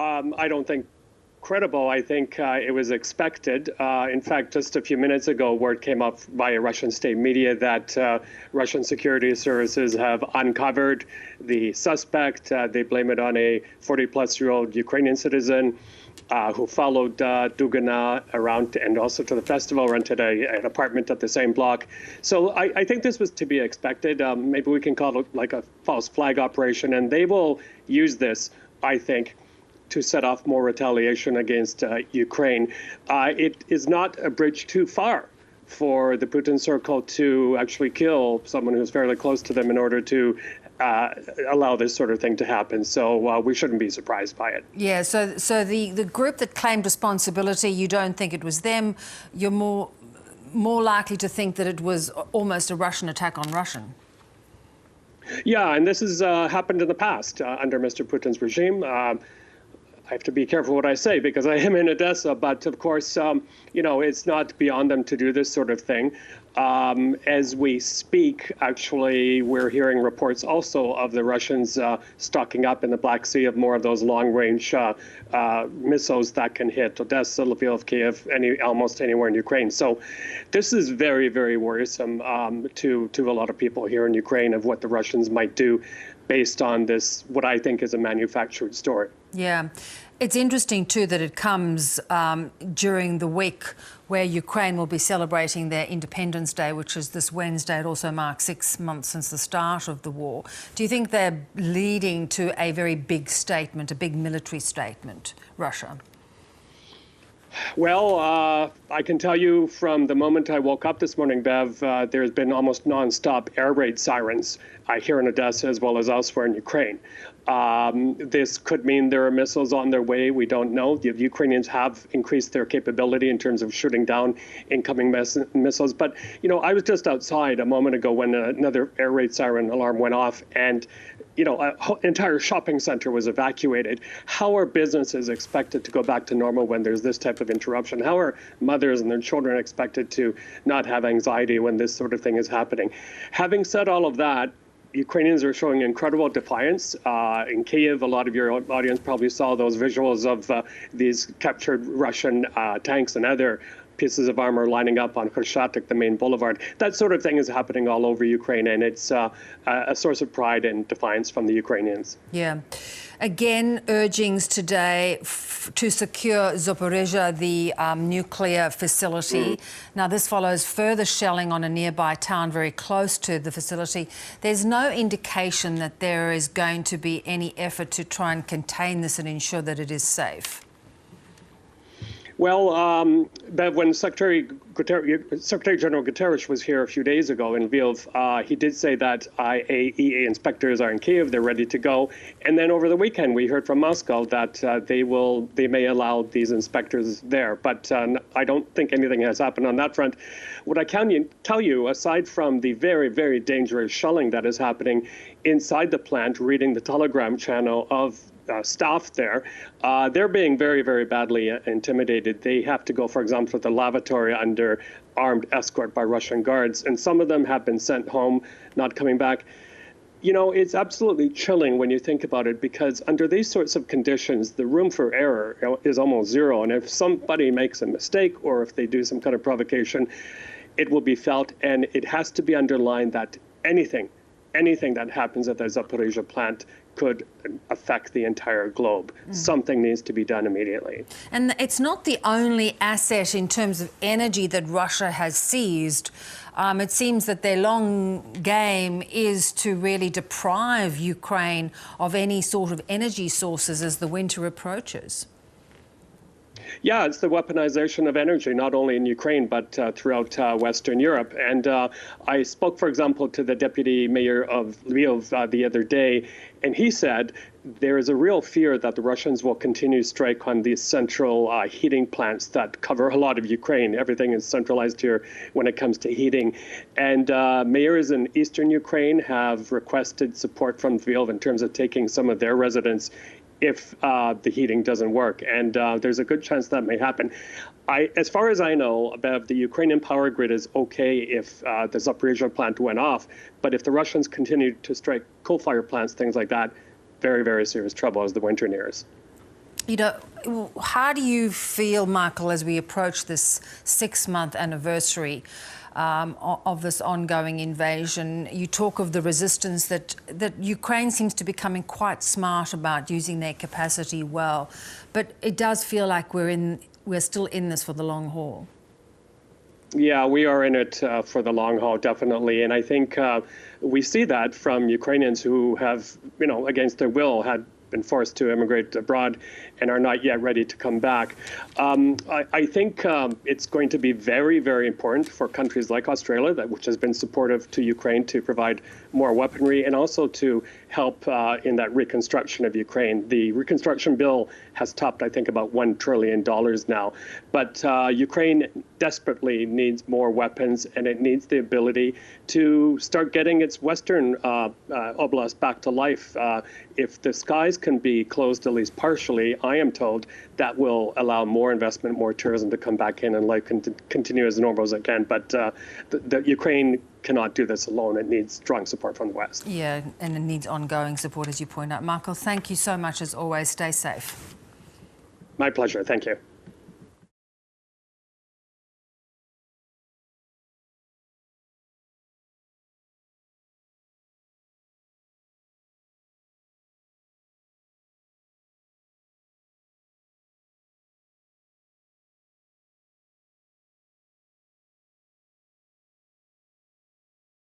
I don't think credible. I think it was expected. In fact, just a few minutes ago, word came up via Russian state media that Russian security services have uncovered the suspect. They blame it on a 40-plus-year-old Ukrainian citizen who followed Dugina around and also to the festival, rented an apartment at the same block. So I think this was to be expected. Maybe we can call it like a false flag operation, and they will use this, I think, to set off more retaliation against Ukraine. It is not a bridge too far for the Putin circle to actually kill someone who's fairly close to them in order to allow this sort of thing to happen. So we shouldn't be surprised by it. Yeah, so the group that claimed responsibility, you don't think it was them. You're more likely to think that it was almost a Russian attack on Russian. Yeah, and this has happened in the past under Mr. Putin's regime. I have to be careful what I say because I am in Odessa, but of course, it's not beyond them to do this sort of thing. As we speak, actually, we're hearing reports also of the Russians stocking up in the Black Sea of more of those long-range missiles that can hit Odessa, Lviv, Kiev, almost anywhere in Ukraine. So this is very, very worrisome to a lot of people here in Ukraine of what the Russians might do based on this, what I think is a manufactured story. Yeah. It's interesting, too, that it comes during the week where Ukraine will be celebrating their Independence Day, which is this Wednesday. It also marks 6 months since the start of the war. Do you think they're leading to a very big statement, a big military statement, Russia? Well, I can tell you from the moment I woke up this morning, Bev, there's been almost nonstop air raid sirens here in Odessa as well as elsewhere in Ukraine. This could mean there are missiles on their way. We don't know. The Ukrainians have increased their capability in terms of shooting down incoming missiles. But, I was just outside a moment ago when another air raid siren alarm went off and an entire shopping center was evacuated. How are businesses expected to go back to normal when there's this type of interruption? How are mothers and their children expected to not have anxiety when this sort of thing is happening? Having said all of that, Ukrainians are showing incredible defiance. In Kyiv, a lot of your audience probably saw those visuals of these captured Russian tanks and other pieces of armor lining up on Khreshchatyk, the main boulevard. That sort of thing is happening all over Ukraine, and it's a source of pride and defiance from the Ukrainians. Yeah. Again, urgings today to secure Zaporizhzhia, the nuclear facility. Now, this follows further shelling on a nearby town very close to the facility. There's no indication that there is going to be any effort to try and contain this and ensure that it is safe. Well, Bev, when Secretary General Guterres was here a few days ago in Lviv, he did say that IAEA inspectors are in Kyiv, they're ready to go. And then over the weekend, we heard from Moscow that they may allow these inspectors there. But I don't think anything has happened on that front. What I can tell you, aside from the very, very dangerous shelling that is happening inside the plant, reading the Telegram channel of staff there, they're being very, very badly intimidated. They have to go, for example, to the lavatory under armed escort by Russian guards, and some of them have been sent home, not coming back. It's absolutely chilling when you think about it, because under these sorts of conditions, the room for error is almost zero. And if somebody makes a mistake or if they do some kind of provocation, it will be felt, and it has to be underlined that anything that happens at the Zaporizhzhia plant could affect the entire globe. Something needs to be done immediately. And it's not the only asset in terms of energy that Russia has seized. It seems that their long game is to really deprive Ukraine of any sort of energy sources as the winter approaches. Yeah, it's the weaponization of energy, not only in Ukraine, but throughout Western Europe. And I spoke, for example, to the deputy mayor of Lviv the other day, and he said there is a real fear that the Russians will continue to strike on these central heating plants that cover a lot of Ukraine. Everything is centralized here when it comes to heating. And mayors in eastern Ukraine have requested support from Lviv in terms of taking some of their residents if the heating doesn't work. And there's a good chance that may happen. As far as I know, Bev, the Ukrainian power grid is okay if the Zaporizhzhia plant went off. But if the Russians continue to strike coal-fired plants, things like that, very, very serious trouble as the winter nears. You know, how do you feel, Michael, as we approach this 6-month anniversary of this ongoing invasion? You talk of the resistance that Ukraine seems to be becoming quite smart about using their capacity well, but it does feel like we're still in this for the long haul. Yeah, we are in it for the long haul, definitely. And I think we see that from Ukrainians who have, against their will, had been forced to immigrate abroad and are not yet ready to come back. I think it's going to be very, very important for countries like Australia, which has been supportive to Ukraine, to provide more weaponry and also to help in that reconstruction of Ukraine. The reconstruction bill has topped, I think, about $1 trillion now. But Ukraine desperately needs more weapons, and it needs the ability to start getting its western oblast back to life. If the skies can be closed at least partially, I am told that will allow more investment, more tourism to come back in, and life can continue as normal as it can. But the Ukraine cannot do this alone. It needs strong support from the West. Yeah, and it needs ongoing support, as you point out. Michael, thank you so much as always. Stay safe. My pleasure. Thank you.